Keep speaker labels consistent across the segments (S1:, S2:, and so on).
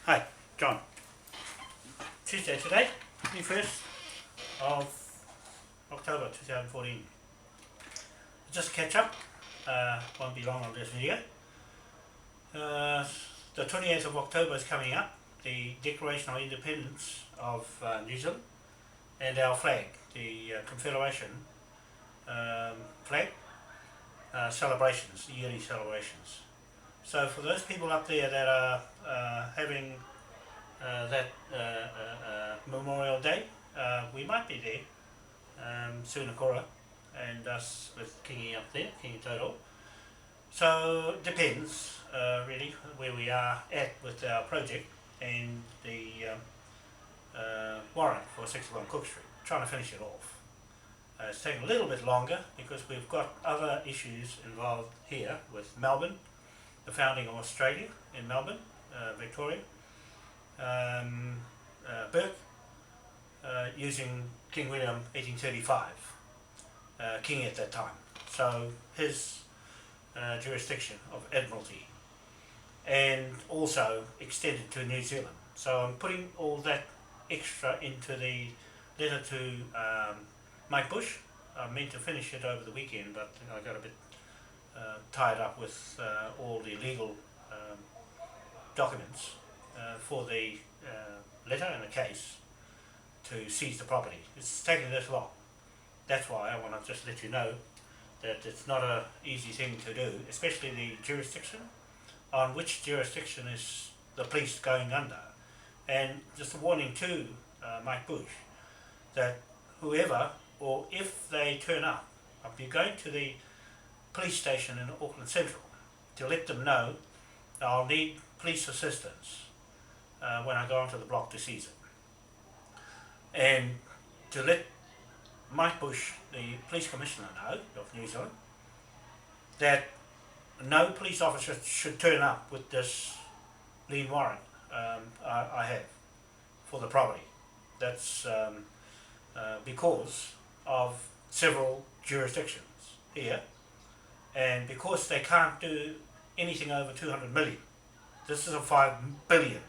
S1: Hi, John. Tuesday today, 21st of October 2014. Just catch up, won't be long on this video. The 28th of October is coming up, the Declaration of Independence of New Zealand, and our flag, the Confederation flag, celebrations, yearly celebrations. So for those people up there that are having that Memorial Day, we might be there, Sunakora, and us with Kingi up there, Kingi Total. So it depends really where we are at with our project and the warrant for 61 Cook Street, trying to finish it off. It's taking a little bit longer because we've got other issues involved here with Melbourne, the founding of Australia in Melbourne, Victoria, Burke, using King William 1835, king at that time, so his jurisdiction of Admiralty, and also extended to New Zealand. So I'm putting all that extra into the letter to Mike Bush. I meant to finish it over the weekend, but I got a bit tied up with all the legal documents for the letter and the case to seize the property. It's taking this long. That's why I want to just let you know that it's not an easy thing to do, especially the jurisdiction, on which jurisdiction is the police going under. And just a warning to Mike Bush that whoever, or if they turn up, I'll be going to the police station in Auckland Central to let them know I'll need police assistance when I go onto the block to seize it. And to let Mike Bush, the police commissioner, know of New Zealand that no police officer should turn up with this lien warrant I have for the property. That's because of several jurisdictions here, and because they can't do anything over 200 million. This is a 5 billion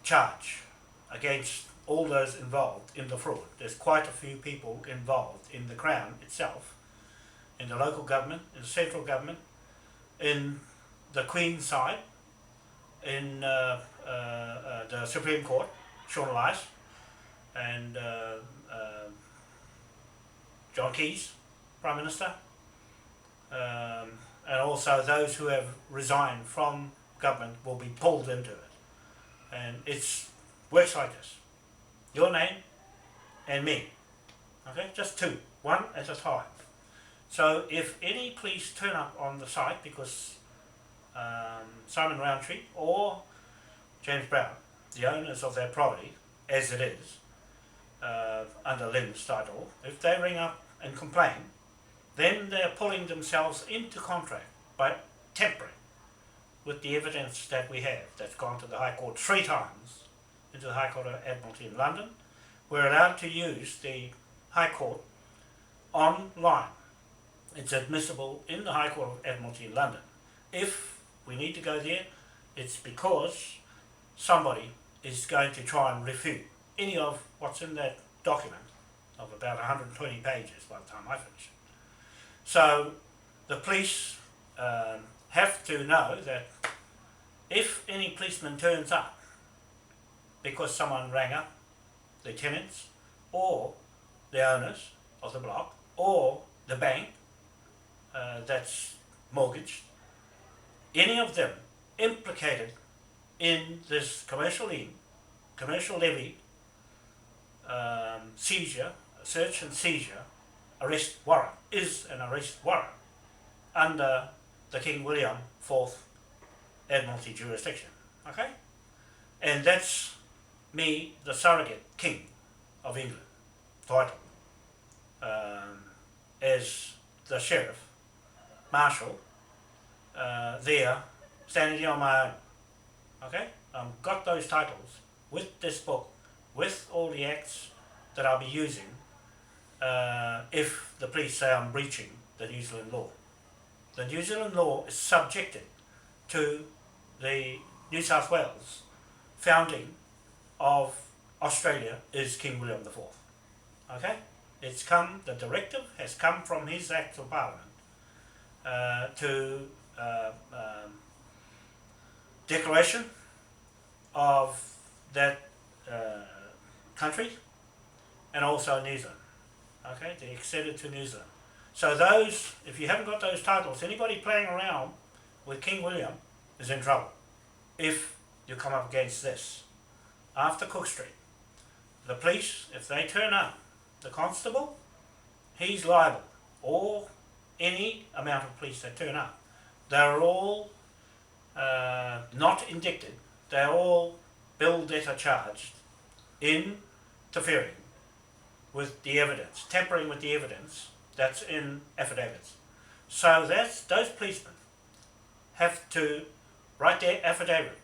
S1: charge against all those involved in the fraud. There's quite a few people involved in the Crown itself, in the local government, in the central government, in the Queen's side, in the Supreme Court, Sean Elias, and John Keys, Prime Minister, and also those who have resigned from government will be pulled into it. And it works like this: your name and me, okay, just two, one at a time. So if any police turn up on the site because Simon Roundtree or James Brown, the owners of that property, as it is, under Lynn's title, if they ring up and complain, then they're pulling themselves into contract by tampering with the evidence that we have that's gone to the High Court 3 times, into the High Court of Admiralty in London. We're allowed to use the High Court online. It's admissible in the High Court of Admiralty in London. If we need to go there, it's because somebody is going to try and refute any of what's in that document of about 120 pages by the time I finish it. So the police have to know that if any policeman turns up because someone rang up the tenants or the owners of the block or the bank that's mortgaged, any of them implicated in this commercial lien, commercial levy, seizure, search and seizure, arrest warrant, is an arrest warrant under the King William IV Admiralty jurisdiction, okay? And that's me, the Surrogate King of England title, as the Sheriff Marshal there, standing there on my own, okay? I've got those titles with this book, with all the acts that I'll be using if the police say I'm breaching the New Zealand law. the New Zealand law is subjected to the New South Wales founding of Australia is King William IV. Okay? The directive has come from his Act of Parliament to declaration of that country and also New Zealand. Okay? They extended to New Zealand. So those, if you haven't got those titles, anybody playing around with King William is in trouble if you come up against this. After Cook Street, the police, if they turn up, the constable, he's liable, or any amount of police that turn up. They're all not indicted, they're all bill debtor charged, interfering with the evidence, tampering with the evidence that's in affidavits. So those policemen have to write their affidavit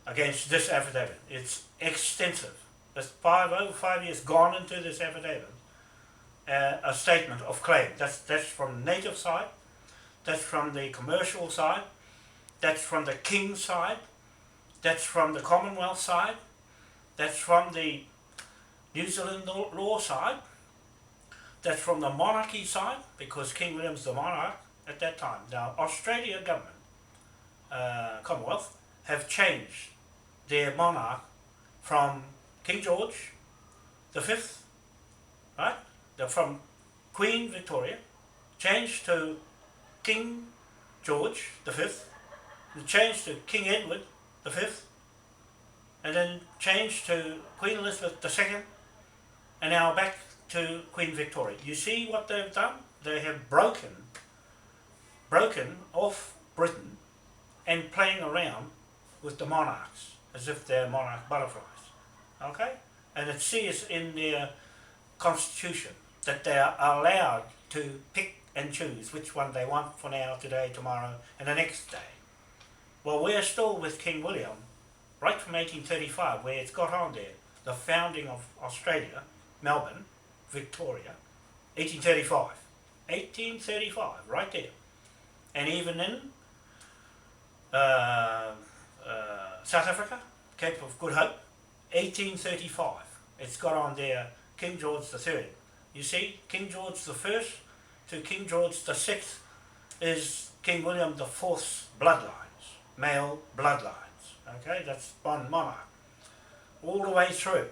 S1: against this affidavit. It's extensive. There's over 5 years gone into this affidavit. A statement of claim. That's from the native side, that's from the commercial side, that's from the king side, that's from the Commonwealth side, that's from the New Zealand law side, that's from the monarchy side, because King William's the monarch at that time. Now, Australia Government, Commonwealth, have changed their monarch from King George V, right? They're from Queen Victoria, changed to King George V, and changed to King Edward V, and then changed to Queen Elizabeth II, and now back to Queen Victoria. You see what they've done? They have broken off Britain and playing around with the monarchs as if they're monarch butterflies. Okay? And it says in their constitution that they are allowed to pick and choose which one they want for now, today, tomorrow, and the next day. Well, we're still with King William, right from 1835, where it's got on there, the founding of Australia, Melbourne, Victoria, 1835. 1835, right there. And even in South Africa, Cape of Good Hope, 1835. It's got on there King George III. You see, King George I to King George VI is King William IV's bloodlines, male bloodlines. Okay, that's one monarch. All the way through,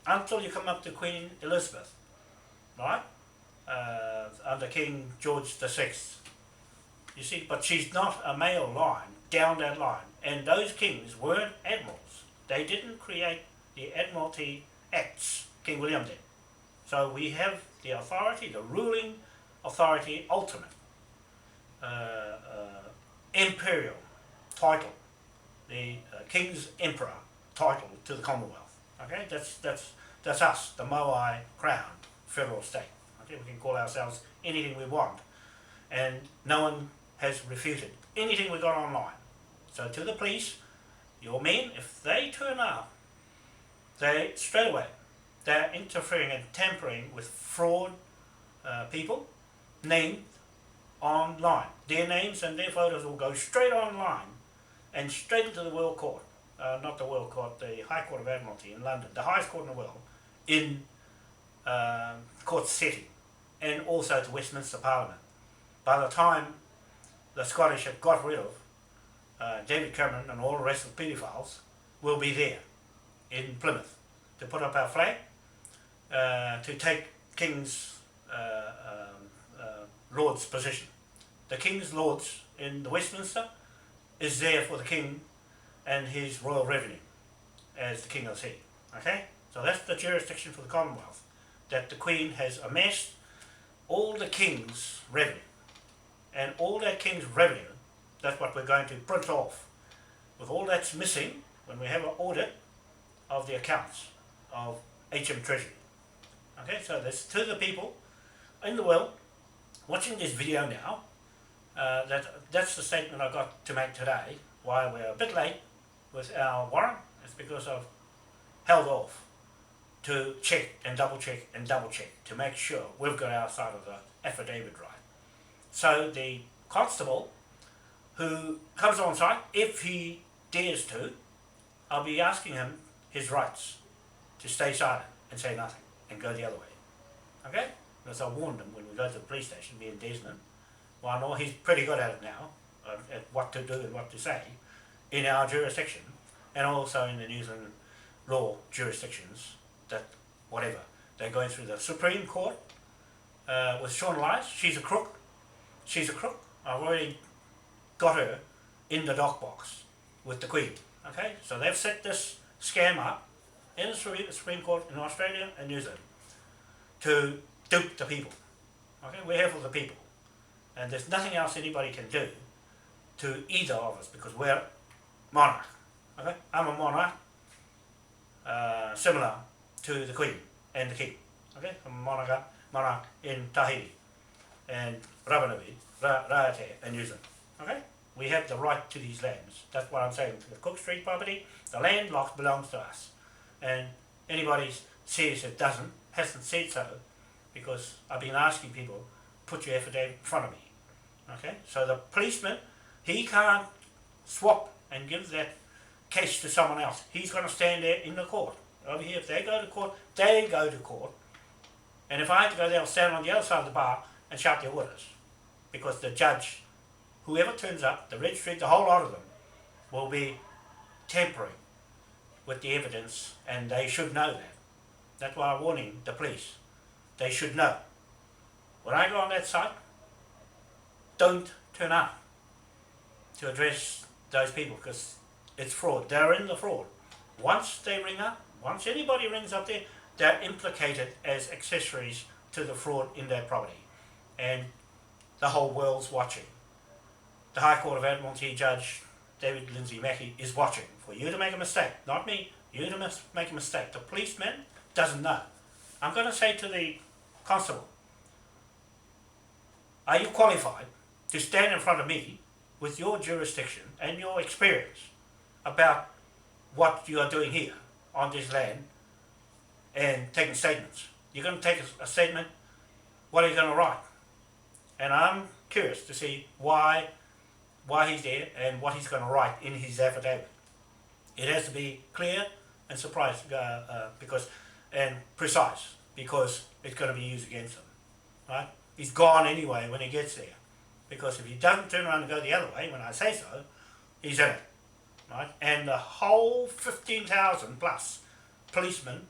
S1: until you come up to Queen Elizabeth, right? Under King George VI. You see, but she's not a male line down that line. And those kings weren't admirals. They didn't create the Admiralty Acts, King William did. So we have the authority, the ruling authority, ultimate imperial title, the King's Emperor title to the Commonwealth. Okay, that's us, the Moai Crown federal state. Okay, we can call ourselves anything we want, and no one has refuted anything we got online. So to the police, your men, if they turn up, they straight away they're interfering and tampering with fraud people named online. Their names and their photos will go straight online and straight into the World Court. Not the World Court, the High Court of Admiralty in London, the highest court in the world, in court setting, and also to Westminster Parliament. By the time the Scottish have got rid of David Cameron and all the rest of the paedophiles, will be there in Plymouth to put up our flag, to take King's Lord's position. The King's Lords in the Westminster is there for the King and his royal revenue as the King of the Sea. Okay? So that's the jurisdiction for the Commonwealth, that the Queen has amassed all the King's revenue. And all that King's revenue, that's what we're going to print off. With all that's missing, when we have an audit of the accounts of HM Treasury. Okay, so that's to the people in the world watching this video now. That's the statement I got to make today. Why we're a bit late with our warrant, it's because I've held off to check and double check to make sure we've got our side of the affidavit right. So the constable who comes on site, if he dares to, I'll be asking him his rights to stay silent and say nothing and go the other way. Okay? Because I warned him when we go to the police station, me and Desmond. Wanoa, he's pretty good at it now, at what to do and what to say in our jurisdiction, and also in the New Zealand law jurisdictions, that whatever. They're going through the Supreme Court with Shaun Elias. She's a crook. She's a crook. I've already got her in the dock box with the Queen. Okay? So they've set this scam up in the Supreme Court in Australia and New Zealand to dupe the people. Okay? We're here for the people. And there's nothing else anybody can do to either of us, because we're monarch. Okay? I'm a monarch, similar to the Queen and the King. Okay? I'm a monarch in Tahiti and Rapanui, Raiatea and New Zealand. Okay? We have the right to these lands. That's what I'm saying. The Cook Street property, the land belongs to us. And anybody says it doesn't, hasn't said so, because I've been asking people, put your affidavit in front of me. Okay? So the policeman, he can't swap and give that case to someone else. He's going to stand there in the court. Over here, if they go to court, they go to court. And if I have to go there, I'll stand on the other side of the bar and shout their orders. Because the judge, whoever turns up, the registry, the whole lot of them, will be tampering with the evidence, and they should know that. That's why I'm warning the police. They should know. When I go on that site, don't turn up to address those people, because it's fraud. They're in the fraud. Once they ring up, once anybody rings up there, they're implicated as accessories to the fraud in that property. And the whole world's watching. The High Court of Admiralty Judge David Lindsay Mackey is watching for you to make a mistake. Not me, you to make a mistake. The policeman doesn't know. I'm going to say to the constable, are you qualified to stand in front of me with your jurisdiction and your experience about what you are doing here on this land and taking statements? You're going to take a statement, what are you going to write? And I'm curious to see why he's there and what he's going to write in his affidavit. It has to be clear and and precise, because it's going to be used against him. Right? He's gone anyway when he gets there, because if he doesn't turn around and go the other way when I say so, he's in it. Right? And the whole 15,000 plus policemen,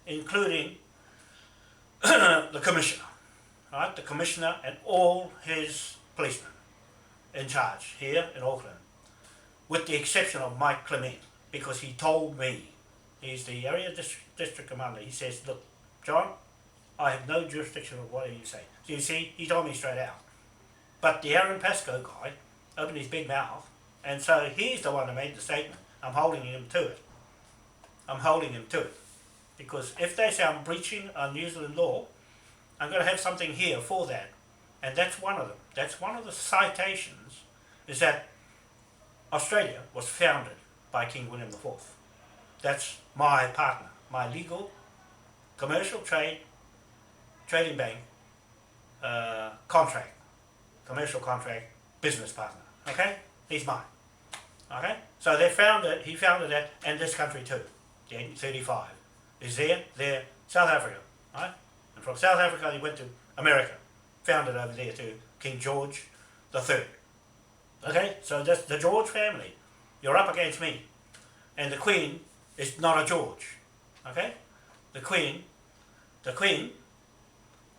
S1: including the commissioner, right? The commissioner and all his policemen in charge here in Auckland, with the exception of Mike Clement, because he told me, he's the area district commander, he says, look, John, I have no jurisdiction of whatever you say. So you see, he told me straight out. But the Aaron Pascoe guy opened his big mouth, and so he's the one who made the statement. I'm holding him to it. I'm holding him to it. Because if they say I'm breaching a New Zealand law, I'm going to have something here for that. And that's one of them. That's one of the citations, is that Australia was founded by King William IV. That's my partner, my legal, commercial trading bank, contract, commercial contract, business partner. Okay? He's mine. Okay? So he founded that, and this country too, the 1835. Is there, South Africa, right? And from South Africa he went to America, founded over there to King George III. Okay? So that's the George family. You're up against me. And the Queen is not a George. Okay? The Queen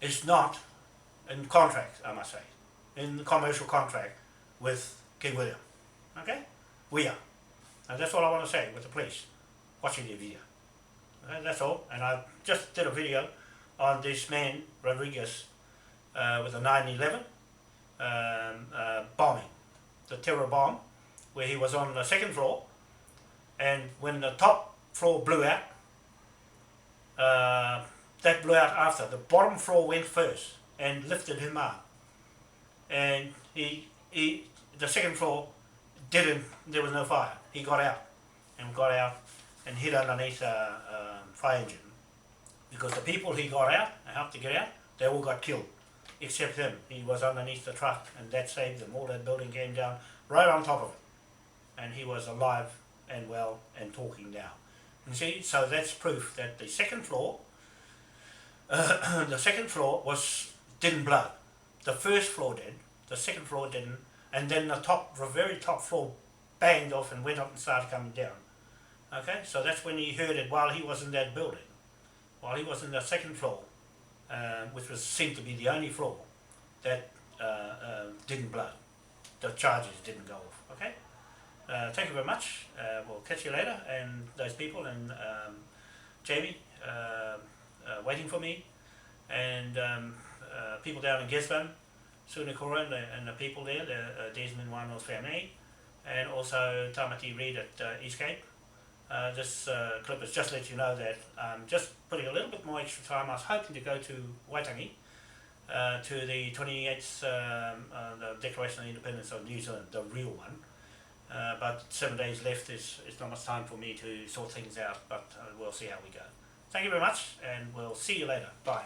S1: is not in contract, I must say, in the commercial contract with King William. Okay? We are. And that's all I want to say with the police watching the video. Okay, that's all. And I just did a video on this man, Rodriguez, with a 9/11 bombing, the terror bomb, where he was on the second floor, and when the top floor blew out, that blew out after. The bottom floor went first and lifted him up. And the second floor didn't, there was no fire. He got out and hid underneath a fire engine. Because the people he got out and helped to get out, they all got killed except him. He was underneath the truck, and that saved them. All that building came down right on top of it, and he was alive and well and talking now. You see, so that's proof that the second floor, didn't blow. The first floor did, the second floor didn't, and then the very top floor banged off and went up and started coming down. Okay, so that's when he heard it while he was in that building, while he was in the second floor, which seemed to be the only floor that didn't blow. The charges didn't go off. Okay, thank you very much. We'll catch you later, and those people, and Jamie waiting for me, and people down in Gisborne, Sunakura, and the people there, the Desmond Wanoa's family, and also Tamati Reid at Eastgate. This clip is just to let you know that I'm just putting a little bit more extra time. I was hoping to go to Waitangi to the 28th, the Declaration of Independence of New Zealand, the real one. But 7 days left is not much time for me to sort things out, but we'll see how we go. Thank you very much, and we'll see you later. Bye.